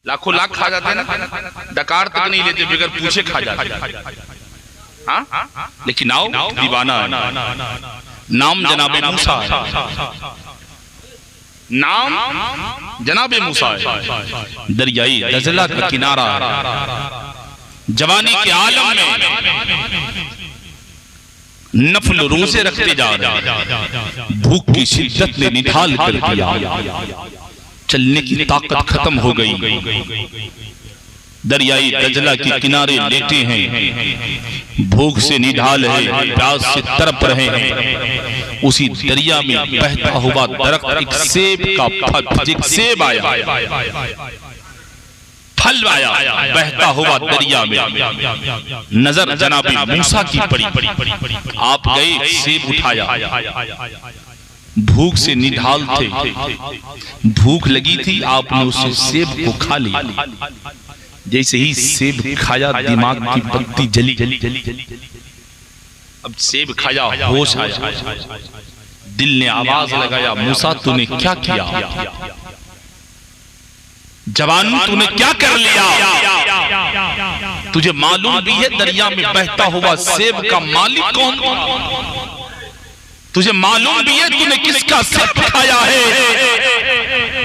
लाखों लाख खा जाते हैं ना, डकार तक नहीं लेते, बगैर पूछे खा जाते हैं। हाँ, लेकिन आओ दीवाना नाम जनाबे मूसा है, नाम जनाबे मूसा है। दरियाई दजला का किनारा, जवानी के आलम में नफल रोजे रखते जा रहे, भूख की शिद्दत ने निढाल कर दिया, चलने की ताकत खत्म हो गई। दरियाई दजला के किनारे लेटे हैं, भूख से निढाल है, प्यास से तड़प रहे हैं। उसी दरिया में बहता हुआ दरख्त, एक सेब का फल, एक सेब आया, फल आया, बहता हुआ दरिया में नजर जनाबे मूसा की पड़ी। आप गए, सेब उठाया, भूख से निढाल थे, भूख लगी थी, आपने उस सेब को खा लिया। जैसे ही सेब खाया, दिमाग की बत्ती जली। अब सेब खाया, होश आया, दिल ने आवाज लगाया, मूसा तूने क्या किया, जवान तूने क्या कर लिया? तुझे मालूम भी है दरिया में बहता हुआ सेब का मालिक कौन? तुझे मालूम भी है तूने किसका सेब खाया है?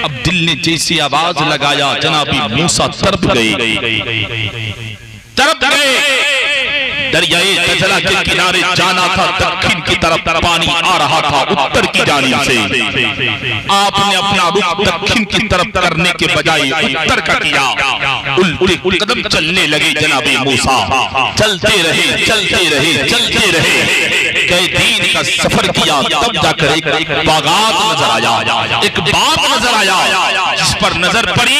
अब दिल ने जैसी आवाज लगाया, जनाबी मूसा तड़प गए। दरियाए दजला के किनारे जाना था, दक्षिण की तरफ पानी आ रहा था उत्तर की जानिब से। आपने अपना रुख दक्षिण की तरफ करने के बजाय उत्तर का किया, उल्टे कदम चलने लगे जनाबे मूसा। चलते रहे, कई दिन का सफर किया, तब जाकर एक बागात नजर आया, एक बाग नजर आया, जिस पर नजर पड़ी,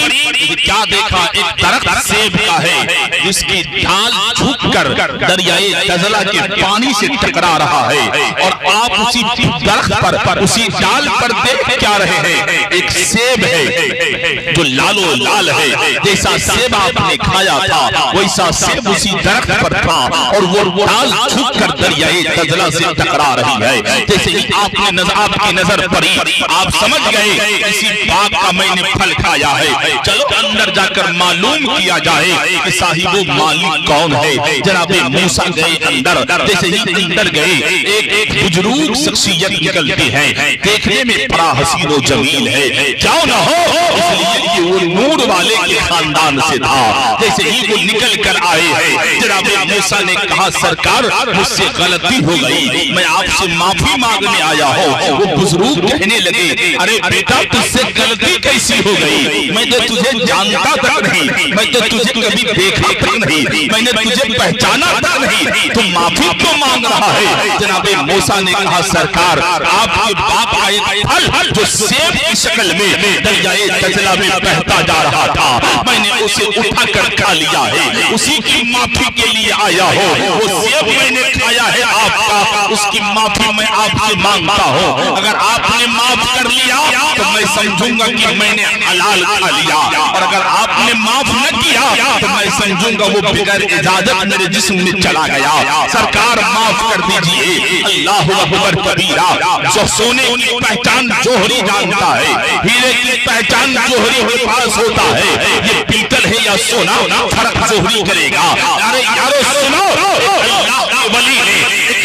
क्या देखा, एक दरख्त सेब का है, जिसकी ढाल झुककर दरियाए दजला के पानी से टकरा रहा है, और आप उसी दरख्त पर, उसी डाल पर देख क्या रहे हैं, एक सेब है जो लालो लाल है। जैसा सेब आपने खाया था, वैसा सेब उसी दरख्त पर था, और वो डाल झुककर दरियाए दजला से टकरा रही है। जैसे ही आपकी नजर पड़ी, आप समझ गए इसी बाग का मैंने फल खाया है। चलो अंदर जाकर मालूम किया जाए कि साहिबो मालिक कौन है। जनाबे मूसा गए अंदर, जैसे ही अंदर गए, एक बुजुर्ग शख्सियत निकलती है, देखने में बड़ा हसीन और जमील है, क्यों न हो, इसलिए कि वो नूर वाले के खानदान से था। जैसे ही वो निकल कर आए हैं, जनाबे मूसा ने कहा, सरकार मुझसे गलती हो गई, मैं आपसे माफी मांगने आया हूँ। वो बुजुर्ग कहने लगे, अरे बेटा तुझसे गलती कैसी हो गई, मैं तो तुझे जानता तक नहीं, मैं तो तुझे कभी देखा तक नहीं, मैंने तुझे पहचाना तक नहीं, तुम माफी क्यों मांग रहा है? जनाबे मूसा ने कहा, सरकार आपके बाप का एक फल जो सेब की शक्ल में दरियाए दजला में बहता जा रहा था, मैंने उसे उठाकर खा लिया है, उसी की माफी के लिए आया हूँ। वो सेब मैंने खाया है आपका, उसकी माफी मैं आपसे मांगता हूँ। अगर आपने माफ कर लिया तो मैं समझूंगा कि मैंने हलाल खा लिया, और अगर आपने माफ न किया तो मैं समझूंगा वो बगैर इजाजत मेरे जिस्म में चला गया। सरकार माफ कर दीजिए। अल्लाहु अकबर कबीरा। जो सोने की पहचान जोहरी जानता है, हीरे की पहचान जोहरी के पास होता है, ये पीतल है या सोना, फर्क जोहरी करेगा। अरे यारो सुनो, अल्लाह के वली ने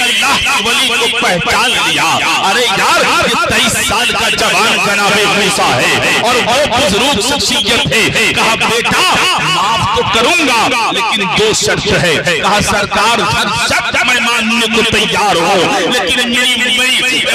अल्लाह के वली को पहचान लिया। अरे यार, 23 साल का जवान जनाबे मूसा है, और वो बुजुर्ग शख्सियत है। कहा बेटा माफ तो करूंगा, लेकिन दो शर्त है। कहा सरकार हर शर्त मैं मानने को तैयार हूँ, लेकिन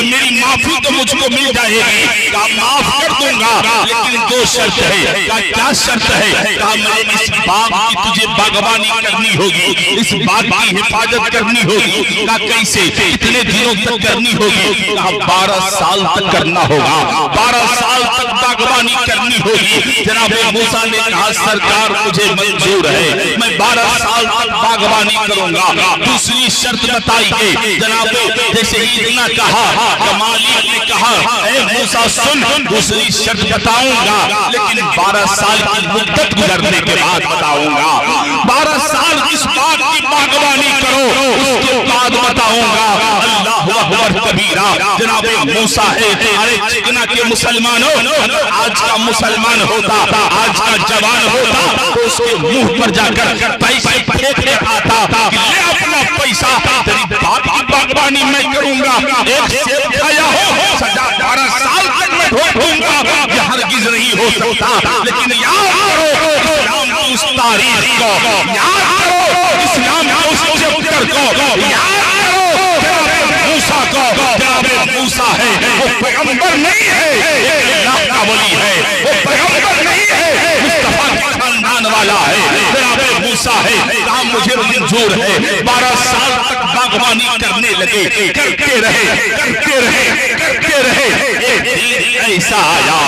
मेरी माफी तो मुझको मिल जाएगी। कहा माफ कर दूंगा, लेकिन दो शर्त है। कहा क्या शर्त है? कहा मैं इस बाग की तुझे बागवानी करनी होगी, इस बाग की हिफाजत करनी होगी। कहा कैसे, कितने दिनों तक करनी होगी? कहा 12 साल तक करना होगा, 12 साल तक बागवानी करनी होगी। जनाबे मूसा ने कहा सरकार मुझे मंजूर है, मैं 12 साल तक बागवानी करूंगा। दूसरी शर्त बताइए। जनाबे जैसे ही इतना कहा, मालिक ने कहा ए मूसा सुन, दूसरी शर्त बताऊंगा, लेकिन 12 साल की मुद्दत गुजरने के बाद बताऊंगा। 12 साल इस बाग की बागवानी करो, उसके बाद बताऊंगा। अल्लाहु अकबर कबीरा। जनाबे मूसा है। अरे चिकना के मुसलमानों, आज का मुसलमान होता, आज का जवान होता तो उसके मुंह पर जाकर पैसे फेंकने आता, ले अपना पैसा, तेरी बाप की बागवानी मैं करूंगा, एक सेब खाया हो सजा 12 साल तक मैं ढूंढूंगा, यह हरगिज नहीं हो सकता। लेकिन याद करो इस्लाम की उस तारीख को, याद करो इस्लाम के उस चैप्टर को, याद करो मूसा को। जनाबे मूसा है वो पैगंबर नहीं है, एक अल्लाह का वली है, वो पैगंबर नहीं है, मुस्तफा के खानदान वाला है। जनाबे मूसा है, काम मुझे मंजूर है। 12 साल तक बागवानी करने लगे, करते रहे, करते रहे, करते रहे। एक दिन ऐसा आया,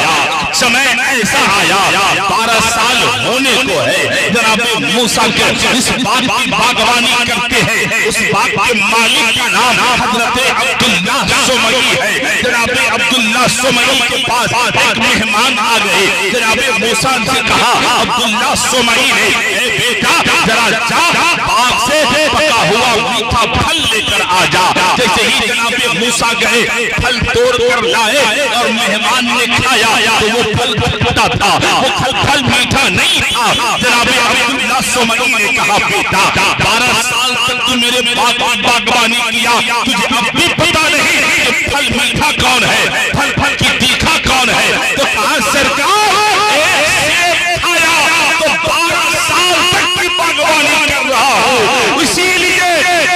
समय ऐसा आया, 12 साल होने को है। जनाबे मूसा के इस बाग की बागवानी करते हैं, उस बाग के मालिक का नाम हजरत अब्दुल्ला सुमई है। जनाबे अब्दुल्ला सुमई के पास एक मेहमान आ गए। जनाबे मूसा से कहा, अब्दुल्ला सुमई ने, ए बेटा जरा जा बाग से पका हुआ मीठा फल लेकर आ जा। जैसे ही जनाबे मूसा गए, फल तोड़ कर लाए और मेहमान ने खाया तो वो फल खट्टा था, वो फल मीठा नहीं था। जनाबे अब्दुल्ला सुमई ने कहा, बेटा 12 साल तक तू मेरे बाग की बागवानी किया, तुझे अब भी पता नहीं कि फल मीठा कौन है, फल की तीखा कौन है। तो कहा सरकार एक सेब खाया तो 12 साल तक की बागवानी कर रहा हूँ, इसीलिए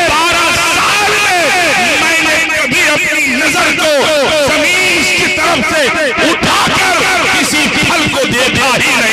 12 साल में मैंने कभी अपनी नजर को जमीन की तरफ से उठाकर किसी फल को देखा ही नहीं है,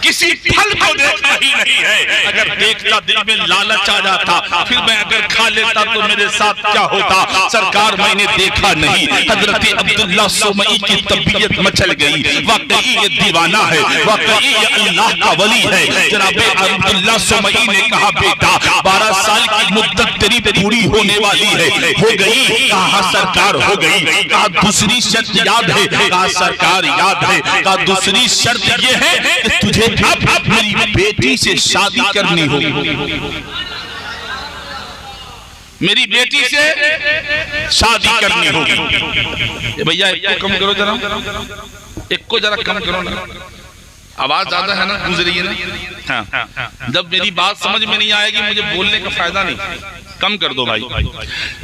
किसी फल को देखा ही नहीं है। अगर देखता दिल में लालच आ जाता, फिर मैं अगर खा लेता तो मेरे साथ क्या होता। सरकार मैंने देखा नहीं। हजरत अब्दुल्ला सुमई की तबीयत मचल गई, वाकई ये दीवाना है, वाकई ये अल्लाह का वली है। जनाबे अब्दुल्ला सुमई ने कहा, बेटा 12 साल की मुद्दत तेरी पूरी होने वाली है, हो गई? कहा सरकार हो गई। कहा दूसरी शर्त याद है? कहा सरकार याद है। कहा दूसरी शर्त ये है कि तुझे अब मेरी बेटी से शादी करनी होगी, मेरी बेटी से शादी करनी होगी। भैया एक को कम करो जरा, एक को जरा कम करो ना, आवाज ज्यादा है ना, गूंज रही है ना। हाँ, जब मेरी बात समझ में नहीं आएगी मुझे बोलने का फायदा नहीं, कम कर दो भाई।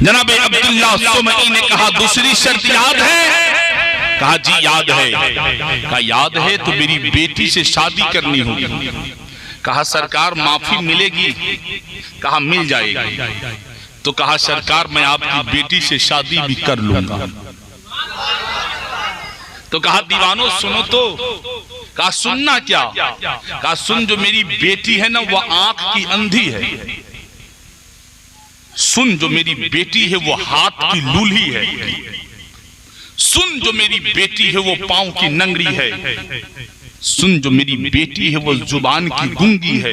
जनाबे अब्दुल्ला सुमई ने कहा, दूसरी शर्त याद है? कहा जी याद है। कहा याद है तो मेरी बेटी से शादी करनी होगी। कहा सरकार माफी मिलेगी? कहा मिल जाएगी। तो कहा सरकार मैं आपकी बेटी से शादी भी कर लूंगा। तो कहा दीवानों सुनो तो। कहा सुनना क्या? कहा सुन, जो मेरी बेटी है ना वो आंख की अंधी है, सुन जो मेरी बेटी है वो हाथ की लूली है, सुन जो मेरी बेटी है वो पांव की नंगरी है, सुन जो मेरी बेटी है वो जुबान की गूंगी है,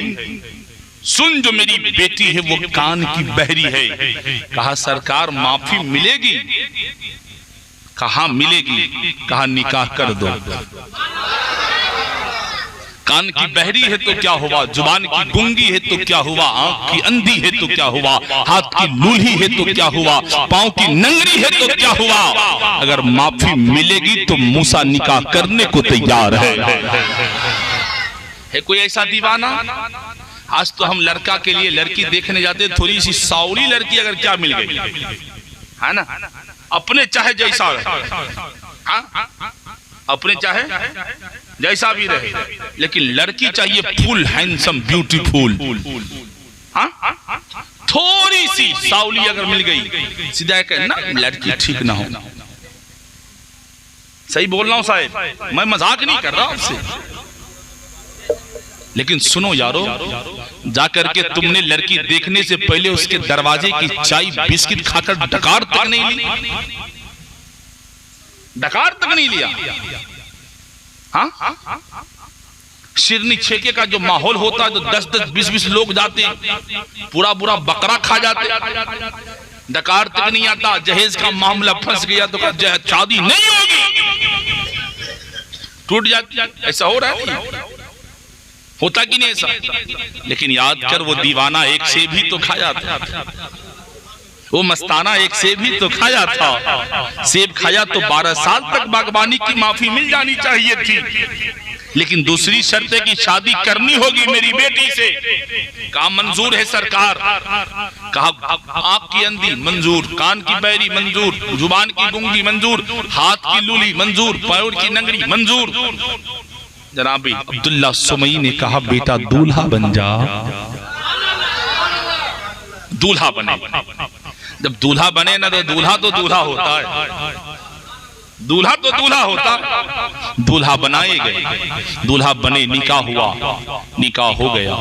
सुन जो मेरी बेटी है वो कान की बहरी है। कहा सरकार माफी मिलेगी? कहा मिलेगी। कहा निकाह कर दो। कान की बहरी है तो क्या हुआ, जुबान की गूंगी है तो क्या हुआ, आंख की अंधी है तो क्या हुआ, हाथ की लूली है तो क्या हुआ, पांव की नंगरी है तो क्या हुआ। अगर माफी मिलेगी तो मूसा निकाह करने को तैयार है कोई ऐसा दीवाना? आज तो हम लड़का के लिए लड़की देखने जाते, थोड़ी सी सावली लड़की अगर क्या मिल गई है ना, अपने चाहे जैसा अपने चाहे जैसा भी रहे, लेकिन लड़की चाहिए फुल हैंडसम ब्यूटीफुल। हाँ, थोड़ी सी सावली अगर मिल गई, सीधा कह ना लड़की ठीक ना हो। सही बोल रहा हूं साहब, मैं मजाक नहीं कर रहा आपसे। लेकिन सुनो यारो, जाकर के तुमने लड़की देखने से पहले उसके दरवाजे की चाय बिस्किट खाकर डकार तक नहीं ली, डकार तक नहीं लिया। हाँ, शिरनी छेके का जो माहौल होता है, तो 10-10, 20-20 लोग जाते, पूरा पूरा बकरा खा जाते, डकार तक नहीं आता। जहेज का मामला फंस गया तो शादी नहीं होगी, टूट जाती। ऐसा हो रहा है, होता कि नहीं ऐसा? लेकिन याद कर वो दीवाना एक से भी तो खा जाता। वो मस्ताना एक सेब ही तो खाया था, सेब खाया तो 12 साल तक बागबानी की माफी मिल जानी चाहिए थी, लेकिन दूसरी शर्त है कि शादी करनी होगी मेरी बेटी से। कहा मंजूर है सरकार। कहा आंख की अंधी मंजूर, कान की बहरी मंजूर, जुबान की गूंगी मंजूर, हाथ की लूली मंजूर, पैर की नंगड़ी मंजूर। जनाब अब्दुल्ला सुमई ने कहा बेटा दूल्हा बन जा, दूल्हा बने। जब दूल्हा बने ना तो दूल्हा होता है, दूल्हा तो दूल्हा होता। दूल्हा बनाए गए, दूल्हा बने, निकाह हुआ, निकाह हो गया।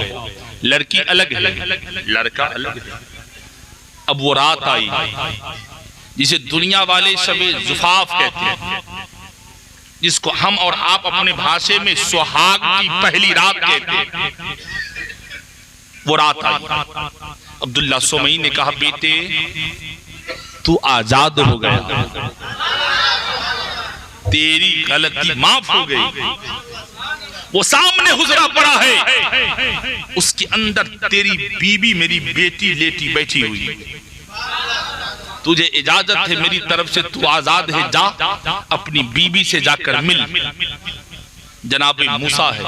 लड़की अलग है, लड़का अलग है। अब वो रात आई जिसे दुनिया वाले शबे जुफाफ कहते हैं, जिसको हम और आप अपने भाषा में सुहाग की पहली रात कहते हैं। वो रात आई। अब्दुल्ला सुमई ने कहा बेटे तू आजाद हो गया, तेरी गलती माफ हो गई। वो सामने हुजरा पड़ा है, उसके अंदर तेरी बीबी मेरी बेटी लेटी बैठी हुई। तुझे इजाजत है मेरी तरफ से, तू आजाद है, जा अपनी बीबी से जाकर मिल। जनाब मूसा है,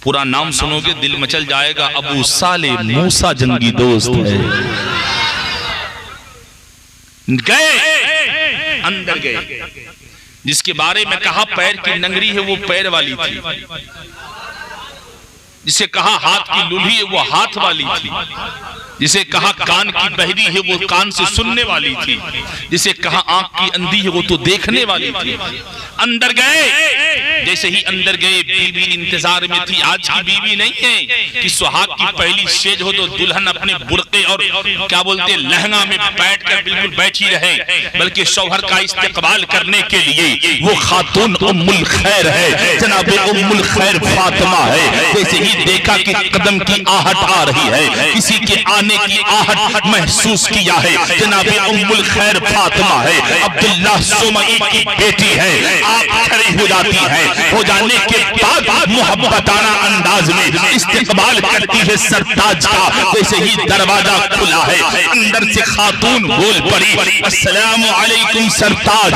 पूरा नाम सुनोगे दिल मचल जाएगा। अबू साले मूसा जंगी दोस्त है। गए, अंदर गए। जिसके बारे में कहा पैर की नंगरी है वो पैर वाली थी, जिसे कहा हाथ की लूली है वो हाथ वाली थी, जिसे कहा कान की बहरी है वो कान से सुनने वाली थी, जिसे कहा आंख की अंधी है वो तो देखने वाली थी। अंदर गए, जैसे ही अंदर गए बीवी इंतजार में थी। आज की बीवी नहीं है कि सुहाग की पहली स्टेज हो तो दुल्हन अपने बुर्के और क्या बोलते लहंगा में बैठकर बिल्कुल बैठी रहे, बल्कि शौहर का इस्तेकबाल करने के लिए वो खातून उम्मुल खैर है, जनाब उम्मुल खैर फातिमा है। जैसे ही देखा कि कदम की आहट आ रही है, किसी के आने की आहट महसूस किया है, जनाब उम्मुल खैर फातिमा है, अब्दुल्ला सुमई की बेटी है। आप खड़ी हो जाती है, हो जाने के बाद मोहब्बताना अंदाज में इस्तेकबाल करती है सरताज का। जैसे ही दरवाजा खुला है, अंदर से खातून बोल पड़ी अस्सलामु अलैकुम सरताज।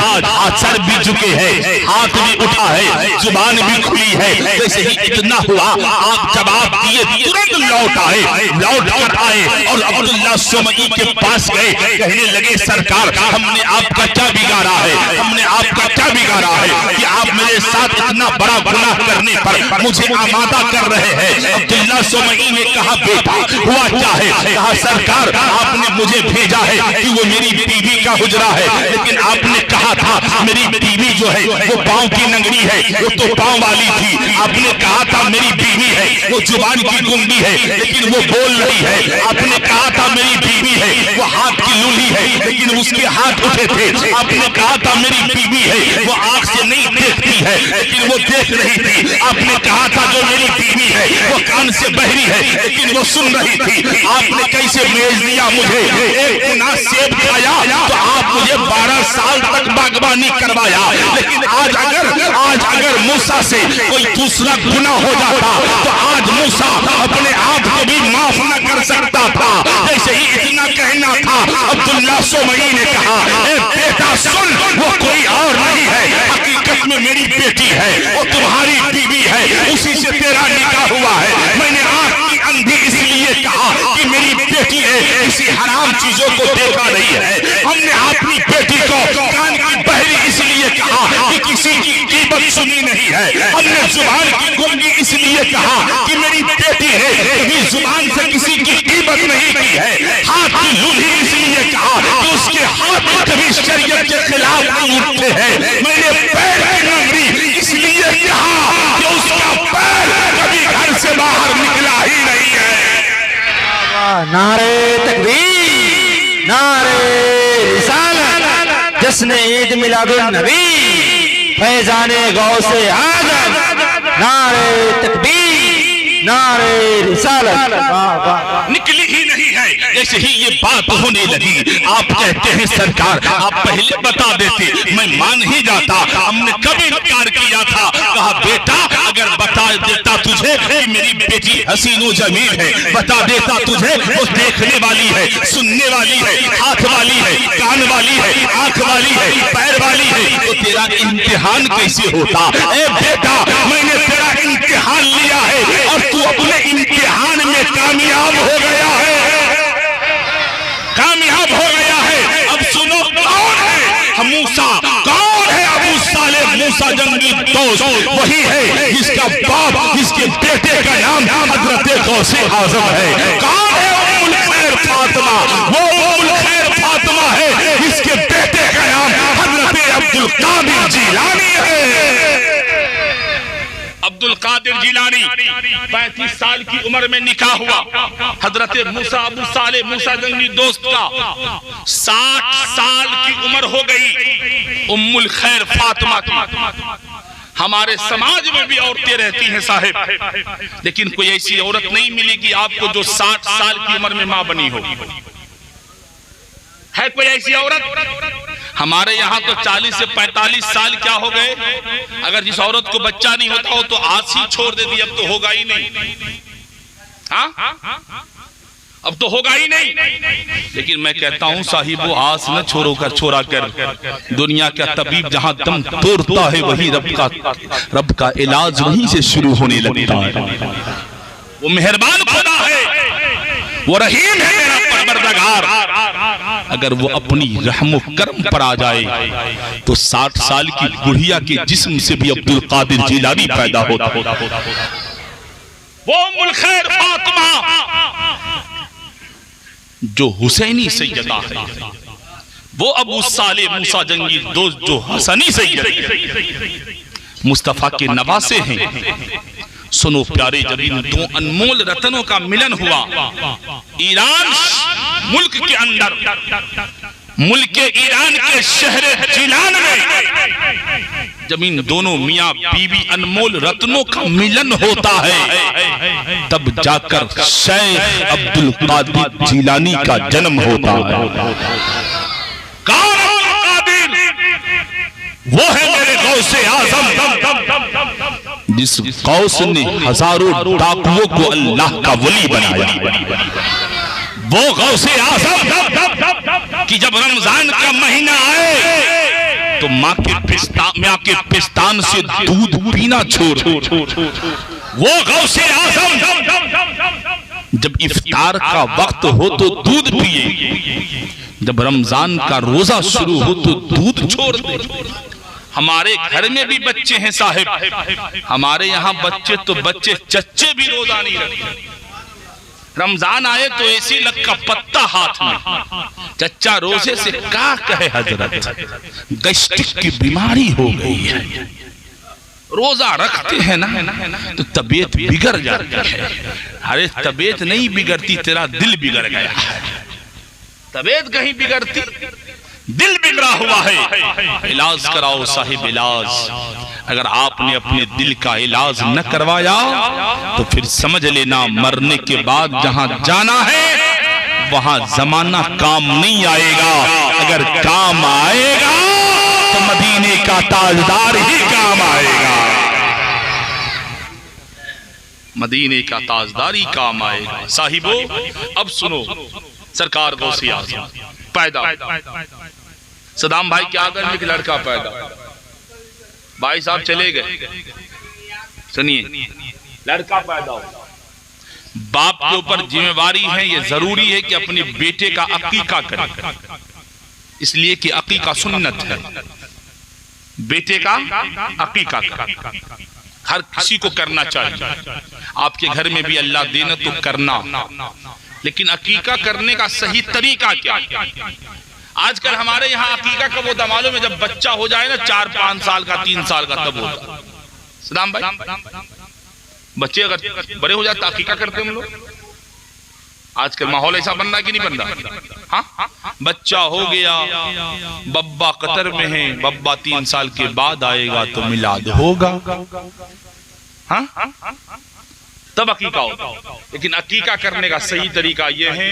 सर भी झुके हैं, हाथ भी उठा है, जुबान भी खुली है। जैसे ही इतना हुआ आप जवाब दिए, तुरंत लौट आए, लौट कर आए और अब्दुल्ला सुमई के पास गए। कहने लगे सरकार हमने आपका क्या बिगाड़ा है, हमने आपका क्या बिगाड़ा है कि आप मेरे साथ इतना बड़ा गुनाह करने पर मुझे आमादा कर रहे हैं। अब्दुल्ला सुमई ने कहा बेटा हुआ क्या है? कहा सरकार आपने मुझे भेजा है कि वो मेरी बीवी का हुजरा है, लेकिन आपने कहा था मेरी बीवी जो है वो पांव की नंगड़ी है, वो तो पांव वाली थी। आपने कहा था मेरी बीवी है वो जुबान की गुंगी है, लेकिन वो बोल रही है। आपने कहा था मेरी बीवी है वो हाथ की लूली है, लेकिन उसके हाथ उठे थे। आपने कहा था मेरी बीवी है वो आंख से नहीं देखती है, लेकिन वो देख रही थी। आपने कहा था जो मेरी बीवी है वो कान से बहरी है, लेकिन वो सुन रही थी। आपने कैसे भेज दिया मुझे? एक गुनाह सेब खाया तो आप मुझे 12 साल तक बागबानी करवाया, लेकिन आज अगर मूसा से कोई दूसरा गुनाह हो जाता तो आज मूसा अपने आप को भी माफ न कर सकता था। जैसे ही इतना कहना था अब्दुल्ला सुमई ने कहा बेटा सुन, वो कोई और नहीं है, हकीकत में मेरी बेटी है, वो तुम्हारी बीवी है, उसी से तेरा निकाह हुआ है। मैंने आंख की अंधी इसलिए कहा कि मेरी बेटी है, किसी हराम चीजों को देखा नहीं है। हमने अपनी बेटी को कान की बहरी इसलिए कहा कि किसी की कीमत सुनी नहीं है। हमने जुबान की गुंगी इसलिए कहा कि मेरी बेटी है, कभी जुबान से किसी की कीमत नहीं की है। हाथ की लूली इसलिए कहा कि उसके हाथ कभी शरीयत के खिलाफ नहीं उठते हैं। मैंने पैर की नंगरी इसलिए कहा कि उसका पैर कभी घर से बाहर निकला ही नहीं है। नारे तकबीर, नारे रिसालत, जश्न ईद मिलादुन नबी, फैजाने गौसे आजम, नारे तकबीर, नारे रिसालत। निकली ही नहीं है। जैसे ही ये बात होने लगी आप कहते हैं सरकार आप पहले बता देते मैं मान ही जाता, हमने कभी इनकार किया था। कहा बेटा अगर बता देता तुझे तुझे कि मेरी बेटी हसीनो जमील है, बता देता तुझे वो देखने वाली है, सुनने वाली है, हाथ वाली है, कान वाली है, आंख वाली है, पैर वाली है। तो तेरा इम्तिहान कैसे होता? ए बेटा, मैंने तेरा इम्तिहान लिया है और तू अपने इम्तिहान में कामयाब हो गया है, कामयाब हो गया है। अब सुनो, कौन है मूसा? कौन है अबू सालेह मूसा जंगी दोस्त? वही है जिसका बाप, जिसके बेटे का नाम हजरत गौसे आजम है। कौन है उम्मुल खैर फातिमा? वो उम्मुल खैर फातिमा है जिसके बेटे का नाम हजरत अब्दुल कादिर जिलानी है। अब्दुल कादिर जिलानी 35 साल की उम्र में निकाह हुआ हजरत मूसा अबू सालेह मूसा जंगी दोस्त का। 60 साल की उम्र हो गई उम्मुल खैर फातिमा की। हमारे समाज में भी औरतें रहती हैं साहिब, लेकिन कोई ऐसी औरत नहीं मिलेगी आपको जो 60 साल की उम्र में मां बनी हो। है कोई ऐसी औरत? हमारे यहाँ तो 40 से 45 साल क्या हो गए, अगर जिस औरत को बच्चा नहीं होता हो तो आज ही छोड़ देती, अब तो होगा ही नहीं। हाँ, अब तो होगा ही नहीं। लेकिन मैं कहता हूँ साहिबो, आस न छोड़ा कर। दुनिया का तबीब जहाँ दम तोड़ता है वही रब का इलाज वहीं से शुरू होने लगता है। वो मेहरबान खुदा है, वो रहीम है मेरा परवरदिगार। अगर वो अपनी रहमो करम पर आ जाए तो 60 साल की बुढ़िया के जिस्म से भी अब्दुल कादिर जिलानी पैदा होता। वो उम्मुल खैर फातिमा जो हुसैनी सैयदा है, वो अबू सालेह मूसा जंगी दोस्त जो हसनी सैयद मुस्तफा के नवासे हैं। सुनो प्यारे, जब इन दो अनमोल रत्नों का मिलन हुआ ईरान मुल्क के अंदर, मुल्क ईरान के शहर जिलान में, जब इन दोनों मियां बीवी अनमोल रत्नों का मिलन होता है, तब जाकर शेख अब्दुल कादिर जिलानी का जन्म होता है। कौन अब्दुल कादिर? वो है मेरे गौसे आजम, जिस गौस ने हजारों डाकुओं को अल्लाह का वली बनाया। वो गौसे आजम कि जब रमजान का महीना आए तो माँ के पिस्तान से दूध पीना छोड़। वो गौसे आजम जब इफ्तार का वक्त हो तो दूध पिए, जब रमजान का रोजा शुरू हो तो दूध छोड़ दे। हमारे घर में भी बच्चे हैं साहिब, हमारे यहाँ बच्चे चच्चे भी रोजा नहीं रखते। रमजान आए तो ऐसी लग का पत्ता हाथ में, चच्चा रोजे से क्या कहे हजरत, गैस्ट्रिक की बीमारी हो गई है। रोजा रखते हैं ना तो तबीयत बिगड़ जाती है। अरे तबीयत नहीं बिगड़ती, तेरा दिल बिगड़ गया है। तबीयत कहीं बिगड़ती, दिल बिगड़ा हुआ है। इलाज कराओ साहिब, इलाज। अगर आपने अपने दिल का इलाज न करवाया तो फिर समझ लेना मरने के बाद जहां जाना है वहां जमाना काम नहीं आएगा। अगर काम आएगा तो मदीने का ताजदार ही काम आएगा, मदीने का ताजदार ही काम आएगा। साहिबो अब सुनो, सरकार गौसे आज़म पैदा, सदाम भाई के आंगन में एक लड़का पैदा, भाई साहब चले गए। सुनिए, लड़का पैदा हो, बाप के ऊपर जिम्मेवारी है, ये जरूरी है कि अपने बेटे का अकीका करे, इसलिए कि अकीका सुन्नत है। बेटे का अकीका हर किसी को करना चाहिए। आपके घर में भी अल्लाह देना तो करना, लेकिन अकीका करने का सही तरीका क्या? आजकल हमारे यहाँ अकीका कब होता मालूम है? जब बच्चा हो जाए ना 4-5 साल का, 3 साल का, तब होता। सदाम भाई, बच्चे अगर बड़े हो जाते अकीका करते हम लोग। आजकल माहौल ऐसा बन रहा कि नहीं बन रहा? हाँ, बच्चा हो गया, बब्बा कतर में है, बब्बा 3 साल के बाद आएगा तो मिलाद होगा, हाँ तब अकीका होगा। लेकिन अकीका करने का सही तरीका यह है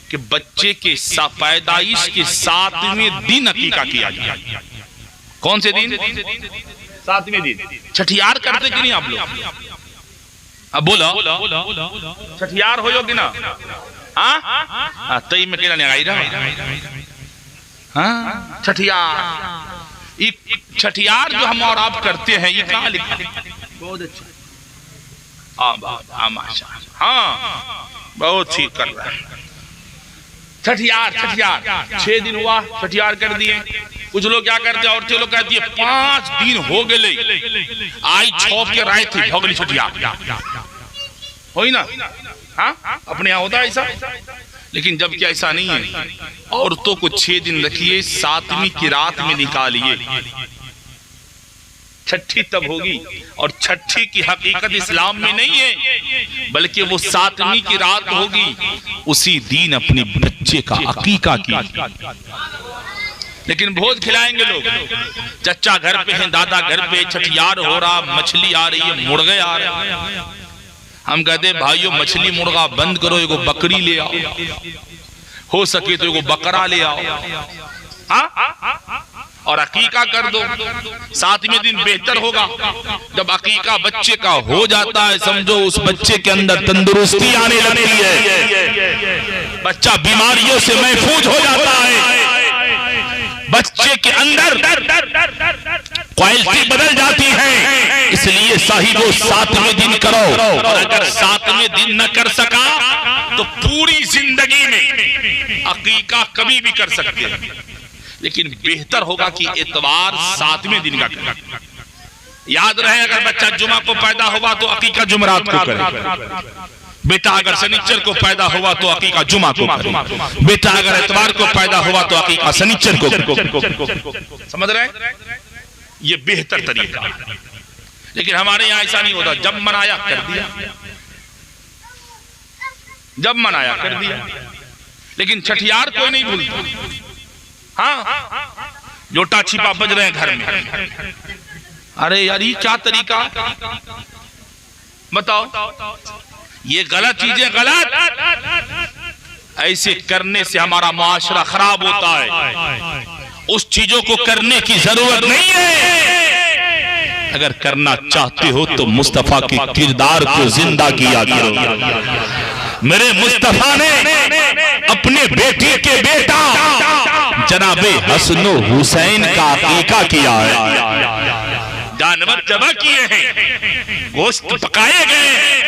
कि बच्चे के पैदाइश के 7वें दिन अकीका किया जाए। कौन से दिन? 7वें दिन। छठियार करते कि नहीं आप लोग? अब बोलो छठियार हो योगी ना? हाँ तई में कहना नहीं आई रहा। हाँ छठियार, छठियार जो हम और आप करते हैं ये कहाँ लिखा? बहुत अच्छा, हाँ बहुत ठीक कर रहा है। छठियार 6 दिन हुआ, छठियार कर दिए। कुछ लोग क्या करते हैं, औरतें लोग कहती है 5 दिन हो गए आई छौप के राय थी भगली छठियार हो ना। हाँ अपने यहाँ होता है ऐसा, लेकिन जब क्या ऐसा नहीं है। औरतों को 6 दिन रखिए, 7वीं की रात में निकालिए। छठी तब होगी, और छठी की हकीकत इस्लाम में नहीं है, बल्कि वो 7वीं की रात होगी। उसी दिन अपने बच्चे का अकीका की। लेकिन भोज खिलाएंगे लोग, चचा घर पे हैं, दादा घर पे, छठियार हो रहा, मछली आ रही है, मुर्गे आ रहे हैं। हम कहते भाइयों मछली मुर्गा बंद करो, एगो बकरी ले आओ, हो सके तो एगो बकरा ले आओ, हाँ और अकीका कर दो। 7वें दिन बेहतर होगा। जब अकीका बच्चे का हो जाता है, समझो उस बच्चे के अंदर तंदुरुस्ती आने लगती है, बच्चा बीमारियों से महफूज हो जाता है, बच्चे के अंदर क्वालिटी बदल जाती है। इसलिए साहिबो 7वें दिन करो, और अगर 7वें दिन न कर सका तो पूरी जिंदगी में अकीका कभी भी कर सकते हैं, लेकिन बेहतर होगा कि इतवार 7वें दिन का करें। याद रहे, अगर बच्चा जुमा को पैदा हुआ तो अकीका जुमरात को करे, बेटा अगर शनिचर को पैदा हुआ तो अकीका जुमा को करे, बेटा अगर इतवार को पैदा हुआ तो अकीका शनिचर को। समझ रहे? ये बेहतर तरीका। लेकिन हमारे यहाँ ऐसा नहीं होता, जब मनाया कर दिया, जब मनाया कर दिया। लेकिन छठियार कोई नहीं भूलता। हाँ जोटा छिपा बज रहे हैं घर में, अरे यार ये क्या तरीका बताओ, ये गलत चीजें, गलत ऐसे करने से हमारा मुआशरा खराब होता है। उस चीजों को करने की जरूरत नहीं है। अगर करना चाहते हो तो मुस्तफा के किरदार को जिंदा किया करो। मेरे मुस्तफा ने अपने बेटे के बेटा जनाबे हसन हुसैन का अकीका किया है। जानवर जबा किए हैं, गोश्त पकाए गए हैं,